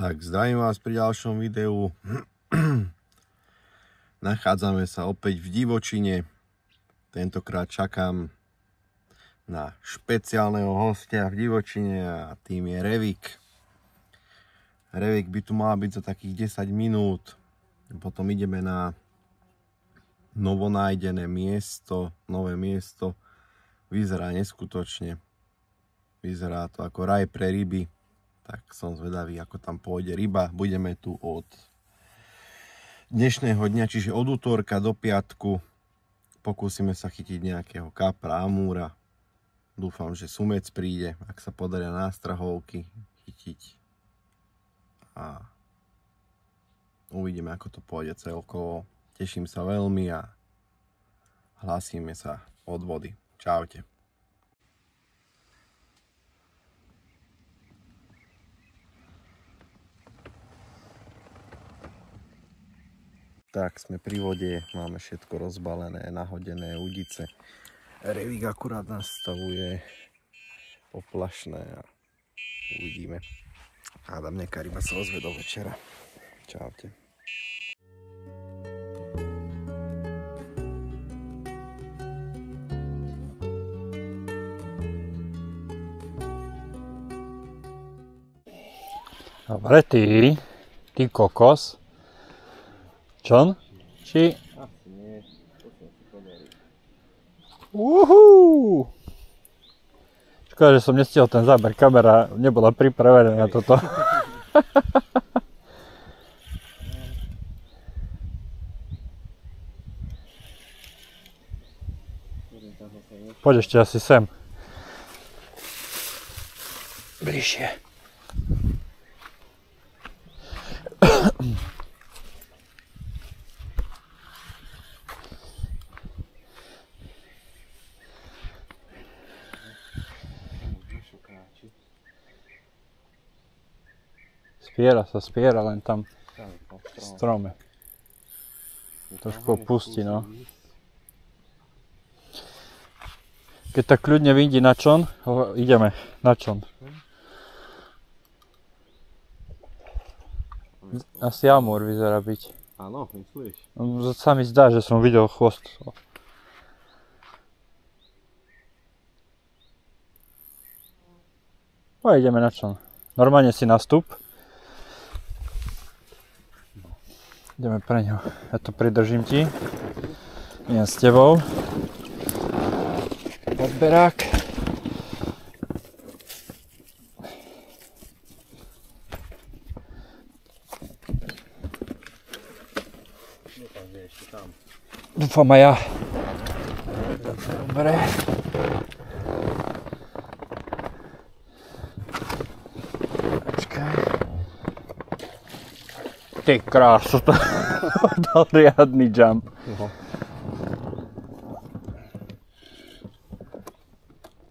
Tak, zdravím vás pri ďalšom videu. Nachádzame sa opäť v divočine. Tentokrát čakám na špeciálneho hostia v divočine a tým je Revik. Revik by tu mal byť za takých 10 minút. Potom ideme na novonájdené miesto, nové miesto. Vyzerá neskutočne. Vyzerá to ako raj pre ryby. Tak som zvedavý, ako tam pôjde ryba. Budeme tu od dnešného dňa, čiže od útorka do piatku. Pokúsime sa chytiť nejakého kapra, amúra. Dúfam, že sumec príde, ak sa podaria nástrahovky chytiť. A uvidíme, ako to pôjde celkovo. Teším sa veľmi a hlásime sa od vody. Čaute. Tak, sme pri vode, máme všetko rozbalené, nahodené udice. Revik akurát nastavuje poplašné a uvidíme. Hádam, nejaká ryba sa ozve do večera. Čaute. Dobre, ty kokos. Čo? Či? Asi nie, to som si podaril. Uhú! Škoda, že som nestihol ten záber, kamera nebola pripravená na toto. Poď ešte asi sem. Bližšie. Spiera, len tam v strome. Trošku opustí, no. Keď tak kľudne vyjdi na čln, ideme na čln. Asi amúr vyzerá byť. Áno, myslíš? Sa mi zdá, že som videl chvost. Ideme na čln. Normálne si nastup. Ideme pre ňo. Ja to pridržím ti. Idem s tebou. Podberák. Dúfam aj ja. Dobre. Ty krásu, to dal riadny jump.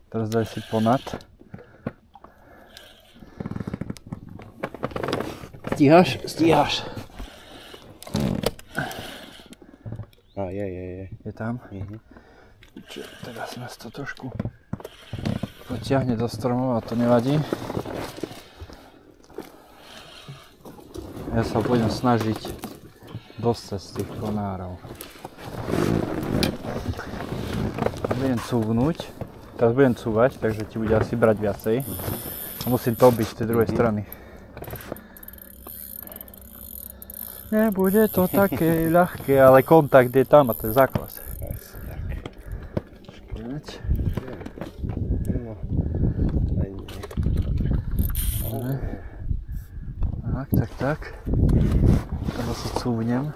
Teraz daj si ponad. Stíhaš? Stíhaš. A je. Je tam? Teraz nás to trošku potiahne do stromov a to nevadí. Ja sa budem snažiť dostať z tých konárov. Budem cúvnuť. Teraz budem cúvať, takže ti bude asi brať viacej. A musím to obiť z tej druhej strany. Nebude to také ľahké, ale kontakt je tam a to je základ. Tak. Teraz sa cúvnem.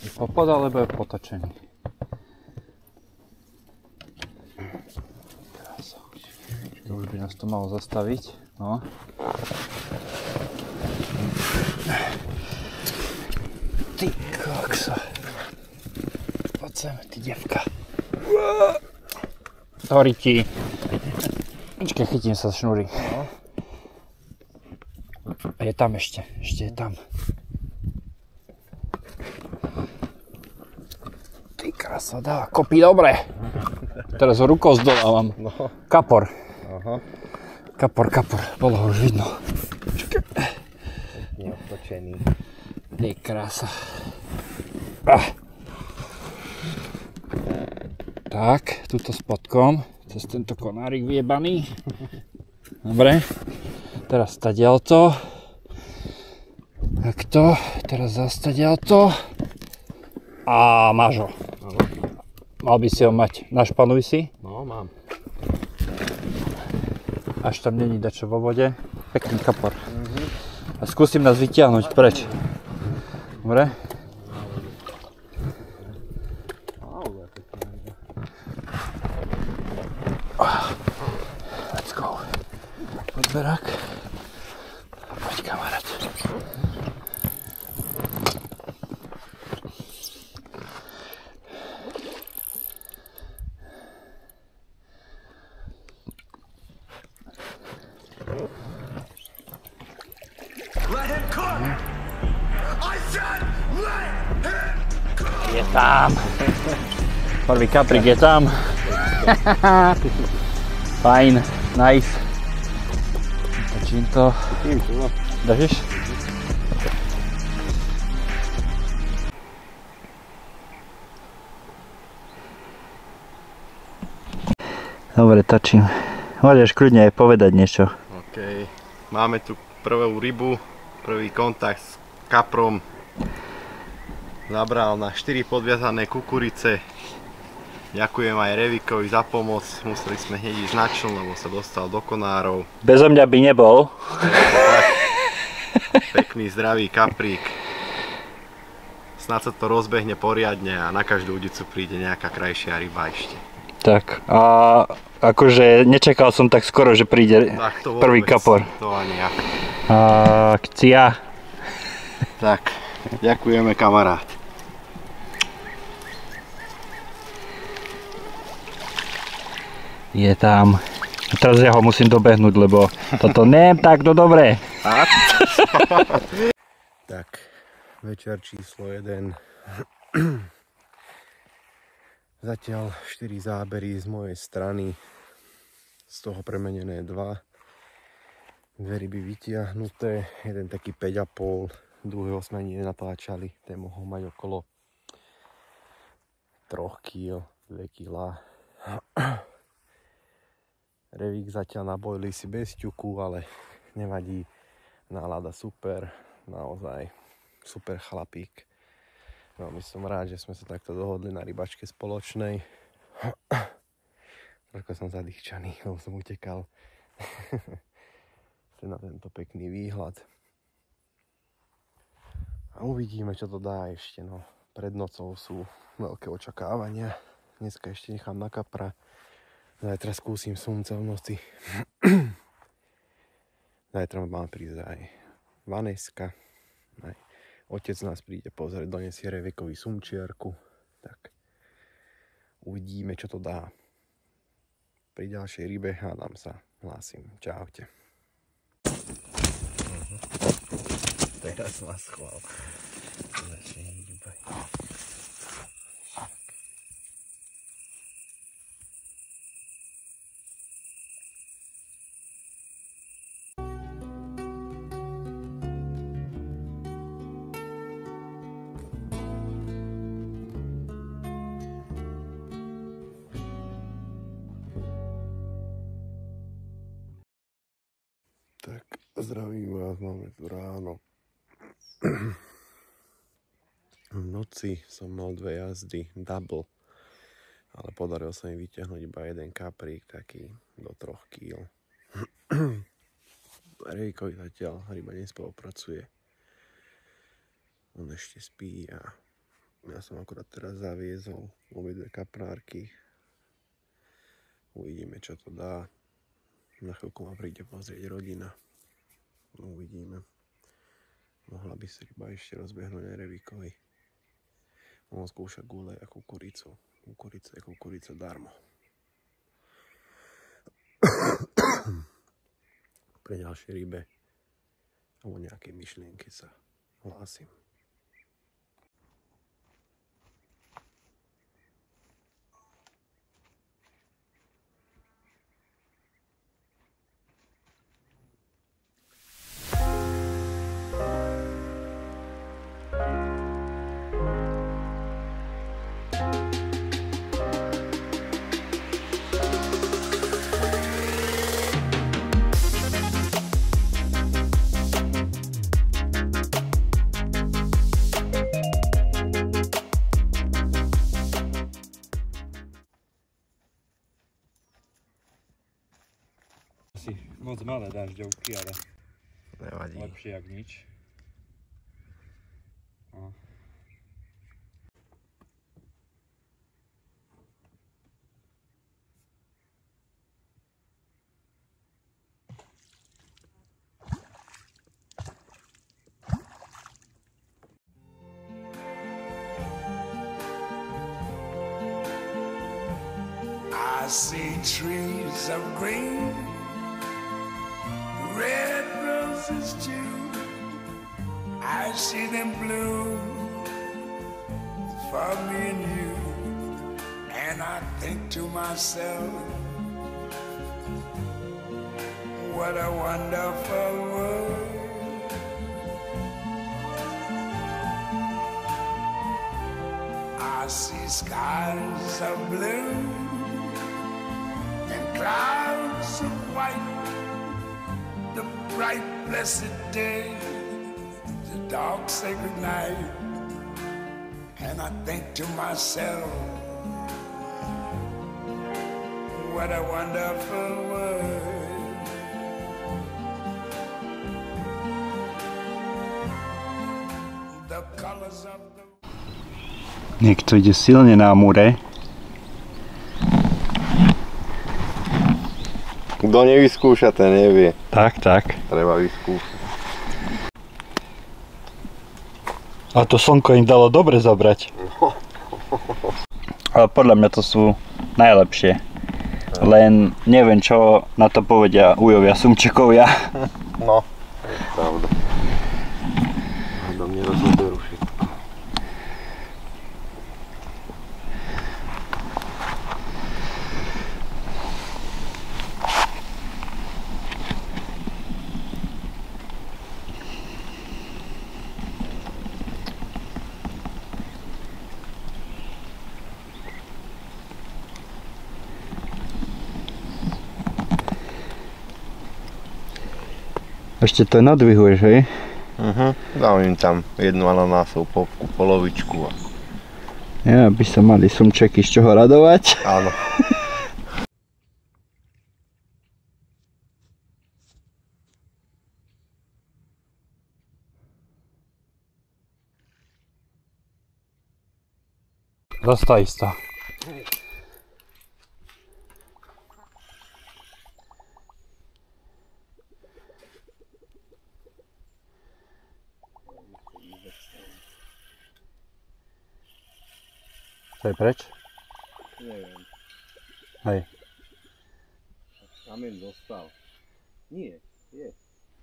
Je popod alebo je potočený? Už by nás to malo zastaviť. No. Ty kokso. Poď sem, ty devka. Horí ti. Počkaj, chytím sa šnúry. Je tam ešte je tam. Ty krása, dáva kopy dobre. Teraz ho rukou zdolávam. No. Kapor. Aha. Kapor, bolo ho už vidno. Neotočený. Ty krása. Tak, tuto spodkom, cez tento konárik vyjebaný. Dobre. Teraz stadiaľto. Takto, teraz zastadiaľto. A máš ho. Mal by si ho mať. Našpanuj si. No, mám. Až tam není dačo vo vode. Pekný kapor. A skúsim nás vytiahnuť preč. Dobre? Let's go. Poď berák. Poď kamarát. Je tam. Prvý kaprik je tam. Fajn, nice. Točím to. Držíš? Dobre, točím. Môžeš kľudne aj povedať niečo. OK. Máme tu prvú rybu, prvý kontakt s kaprom. Zabral na 4 podviazané kukurice. Ďakujem aj Revikovi za pomoc. Museli sme hneď ísť na čln, lebo sa dostal do konárov. Bezo mňa by nebol. Pekný, zdravý kaprík. Snad sa to rozbehne poriadne a na každú udicu príde nejaká krajšia ryba ešte. Tak, a akože nečakal som tak skoro, že príde Tak to prvý vôbec, kapor. To ani ja. Akcia. Tak, ďakujeme kamarát. Je tam. A teraz ja ho musím dobehnúť, lebo toto nem takto dobre. Tak, večer číslo 1. Zatiaľ 4 zábery z mojej strany. Z toho premenené 2. 2 ryby vytiahnuté. Jeden taký 5,5. Druhého sme ani nenatáčali. Ten mohol mať okolo 3 kg, 2 kg. Revík zatiaľ nabojili si bez ťuku, ale nevadí. Nálada super, naozaj super chlapík. Veľmi som rád, že sme sa takto dohodli na rybačke spoločnej. Trošku som zadýchčaný, lebo som utekal. Chcem na tento pekný výhľad. A uvidíme, čo to dá ešte. No. Pred nocou sú veľké očakávania. Dneska ešte nechám na kapra. Zajtra skúsim sumca v noci. Zajtra má prísť aj Vaneska. Aj otec nás príde pozrieť, donesie Revikovi sumčiarku. Tak uvidíme, čo to dá. Pri ďalšej rybe hádam sa. Hlásim. Čaute. Teraz ma schvál. Začne ryba. Tak, zdravím vás, máme tu ráno. V noci som mal 2 jazdy, double, ale podaril sa mi vyťahnuť iba jeden kaprík, taký do 3 kg. Rejkovi zatiaľ ryba nespolupracuje. On ešte spí a ja som akurát teraz zaviezol obidve kaprárky. Uvidíme, čo to dá. Na chvíľku ma príde pozrieť rodina. Uvidíme. Mohla by si ryba ešte rozbehnúť aj Revikovi. Mohol skúšať gule a kukuricu. Kukurica je kukurica darmo. Pre ďalšie rybe o nejakej myšlienke sa hlásim. Asi moc malé dažďovky, ale Nevadí. lepšie jak nič. No. I see trees of green, red roses too. I see them bloom for me and you. And I think to myself, what a wonderful world. I see skies of blue and clouds of white, the bright blessed day, the dark sacred night. And I think to myself, what a wonderful world. The colors of the Niekto ide silne na múre. Kto nevyskúša, ten nevie. Tak, tak. Treba vyskúšať. A to slnko im dalo dobre zobrať. Ale podľa mňa to sú najlepšie. Len neviem, čo na to povedia ujovia sumčekovia. No, to je pravda. Do mňa rozoberú všetko. Ešte to nadvihuješ, hej? Dám im tam jednu ananásovú popku, polovičku. Ja, by sa mali sumčeky z čoho radovať. Áno. Zastaví sa. To je preč? Neviem. Hej. Kameň dostal. Nie, je.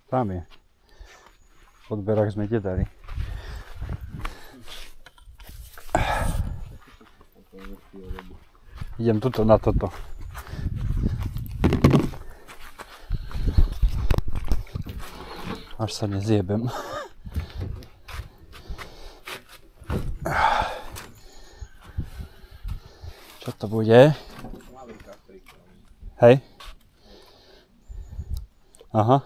Tam je. V odberách sme dedali. Idem tuto na toto. Až sa nezjebem. Čo to bude? Hej. Aha.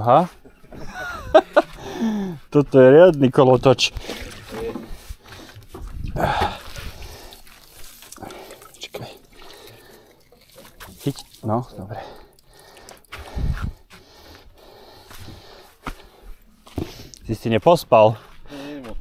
Ha? Toto je riadny kolotoč. Čakaj. Chyť. No, dobre. Ty si nepospal? Nie moc.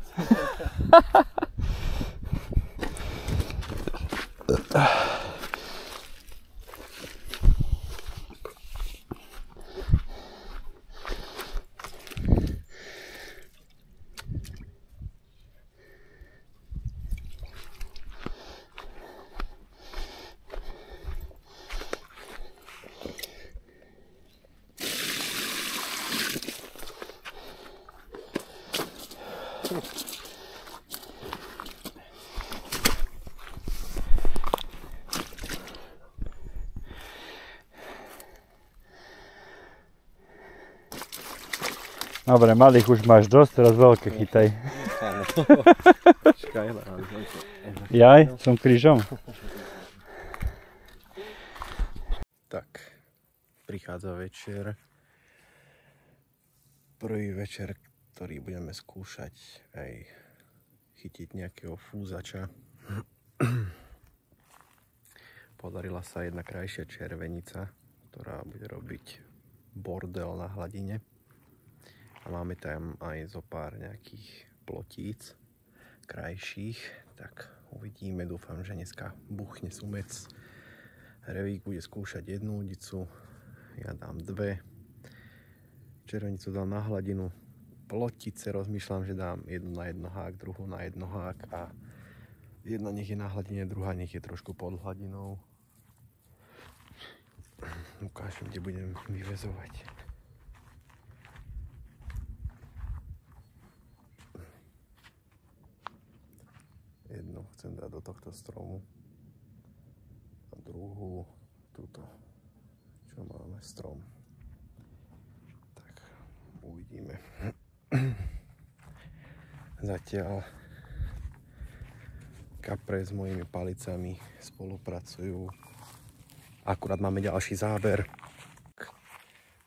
Dobre, malých už máš dosť, teraz veľké chytaj. Jaj, som krížom. Tak, prichádza večer. Prvý večer, ktorý budeme skúšať aj chytiť nejakého fúzača. Podarila sa jedna krajšia červenica, ktorá bude robiť bordel na hladine. A máme tam aj zo pár nejakých plotíc krajších, tak uvidíme, dúfam, že dneska buchne sumec. Revík bude skúšať jednu udicu, ja dám dve. Červenicu dám na hladinu. Plotice rozmýšľam, že dám jednu na jednohák, druhú na jednohák a jedna nech je na hladine, druhá nech je trošku pod hladinou. Ukážem, kde budem vyväzovať. Jednu chcem dať do tohto stromu a druhú túto, čo máme strom. Tak uvidíme. Zatiaľ kapre s mojimi palicami spolupracujú. Akurát máme ďalší záber.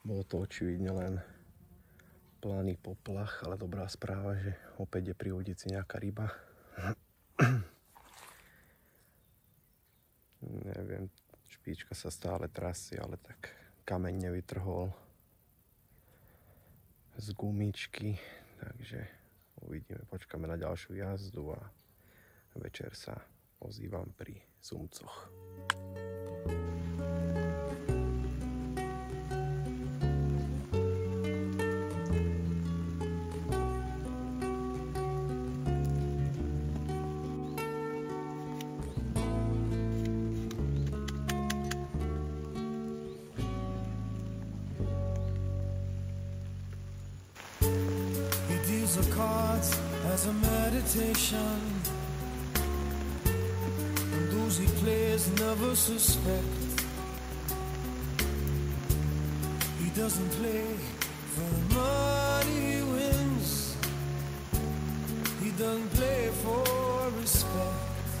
Bolo to očividne len planý poplach, ale dobrá správa, že opäť je pri udici nejaká ryba. Neviem, špička sa stále trasie, ale tak kameň nevytrhol z gumičky, takže uvidíme, počkáme na ďalšiu jazdu a večer sa ozývam pri sumcoch. The cards as a meditation, and those he plays never suspect. He doesn't play for the money he wins, he doesn't play for respect.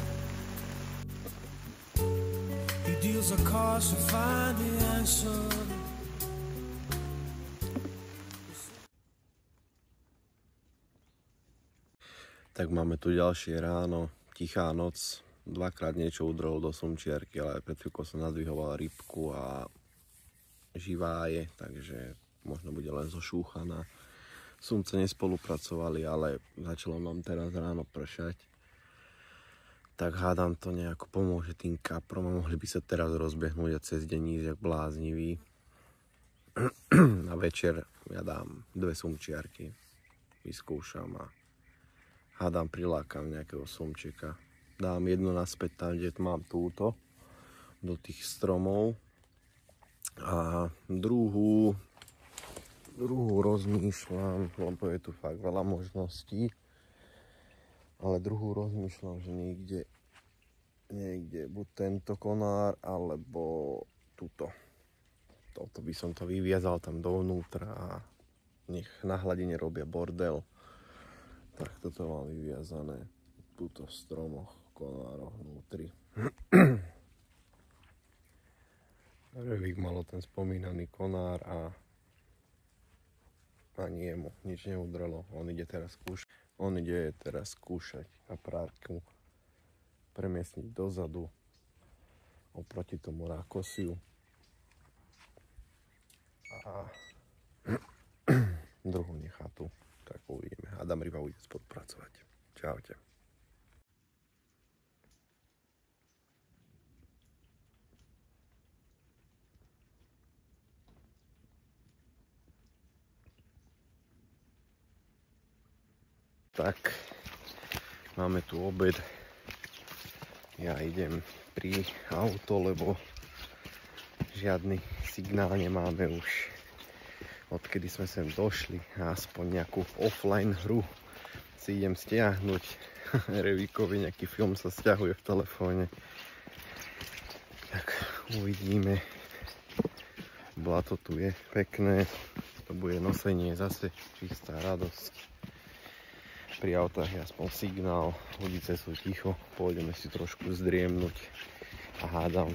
He deals the cards to find the answer. Tak máme tu ďalšie ráno, tichá noc, dvakrát niečo udrelo do sumčiarky, ale pred chvíľkou som nadvihoval rybku a živá je, takže možno bude len zošúchaná. Sumce nespolupracovali, ale začalo nám teraz ráno pršať. Tak hádam to nejako pomôže tým kaprom a mohli by sa teraz rozbehnúť a cez deň ísť jak bláznivý. A večer ja dám dve sumčiarky, vyskúšam a hádam prilákam nejakého sumčeka. Dám jednu naspäť tam, kde mám túto, do tých stromov. A druhú rozmýšľam, lebo je tu fakt veľa možností. Ale druhú rozmýšľam, že niekde buď tento konár, alebo túto. Toto by som to vyviazal tam dovnútra a nech na hladine robia bordel. Tak toto mám vyviazané tuto v stromoch, konároch vnútri. Revík malo ten spomínaný konár a ani jemu nič neudrelo. On ide teraz skúšať kaprárku premiestniť dozadu oproti tomu rákosiu. A druhú nechá tu. Tak uvidíme. Adam ryba bude spolupracovať. Čaute. Tak, máme tu obed. Ja idem pri auto, lebo žiadny signál nemáme už odkedy sme sem došli, aspoň nejakú offline hru si idem stiahnuť. Revíkovi nejaký film sa stiahuje v telefóne. Tak uvidíme. Blato tu je pekné. To bude nosenie zase čistá radosť. Pri autách je aspoň signál. Ulice sú ticho. Pôjdeme si trošku zdriemnúť. A hádam,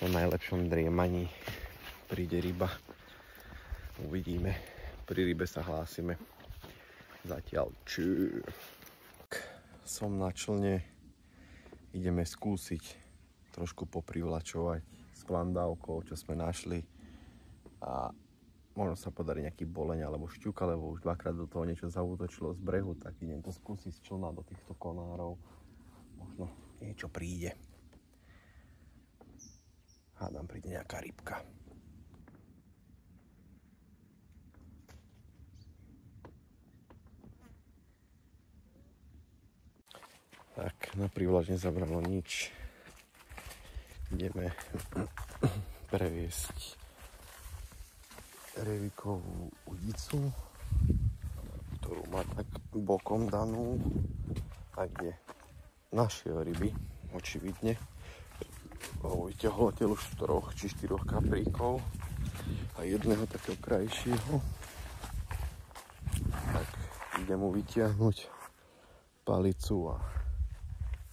po najlepšom driemaní príde ryba. Uvidíme. Pri rybe sa hlásime. Zatiaľ ču. Som na člne. Ideme skúsiť trošku poprivlačovať s plandávkou, čo sme našli. A možno sa podarí nejaký boleň alebo šťuka, lebo už dvakrát do toho niečo zaútočilo z brehu, tak idem to skúsiť z člna do týchto konárov. Možno niečo príde. Hádam, príde nejaká rybka. Tak, na prívlač nezabralo nič. Ideme previesť revíkovú udicu, ktorú má tak bokom danú a kde našiel ryby, očividne. Vyťahol odtiaľ už 3 či 4 kapríkov a jedného takého krajšieho. Tak idem mu vytiahnuť palicu a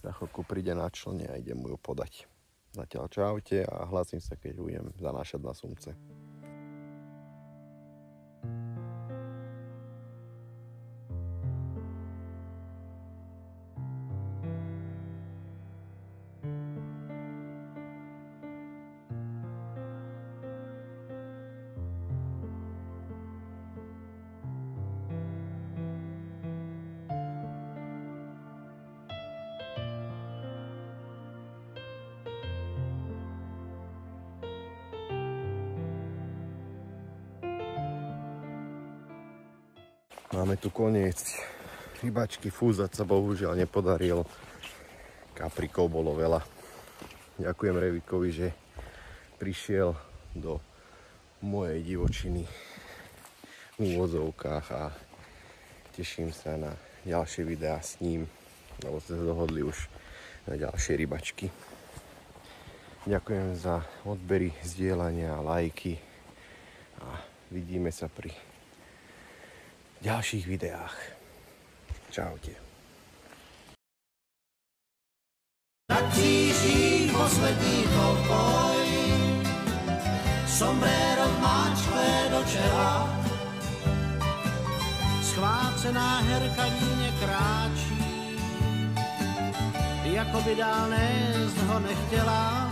za chvíľku príde na člne a idem mu ju podať. Zatiaľ čaute a hlasím sa, keď budem zanášať na sumce. Máme tu koniec. Rybačky fúzať sa bohužiaľ nepodarilo. Kaprikov bolo veľa. Ďakujem Revíkovi, že prišiel do mojej divočiny v úvodzovkách a teším sa na ďalšie videá s ním, lebo sme sa dohodli už na ďalšie rybačky. Ďakujem za odbery, zdieľania, lajky a vidíme sa pri ďalších videách. Čaute. Na kříží poslední kovboj, sombrero máčkové do čela, schvácená herka níně kráčí, jako by dál nést ho nechtěla.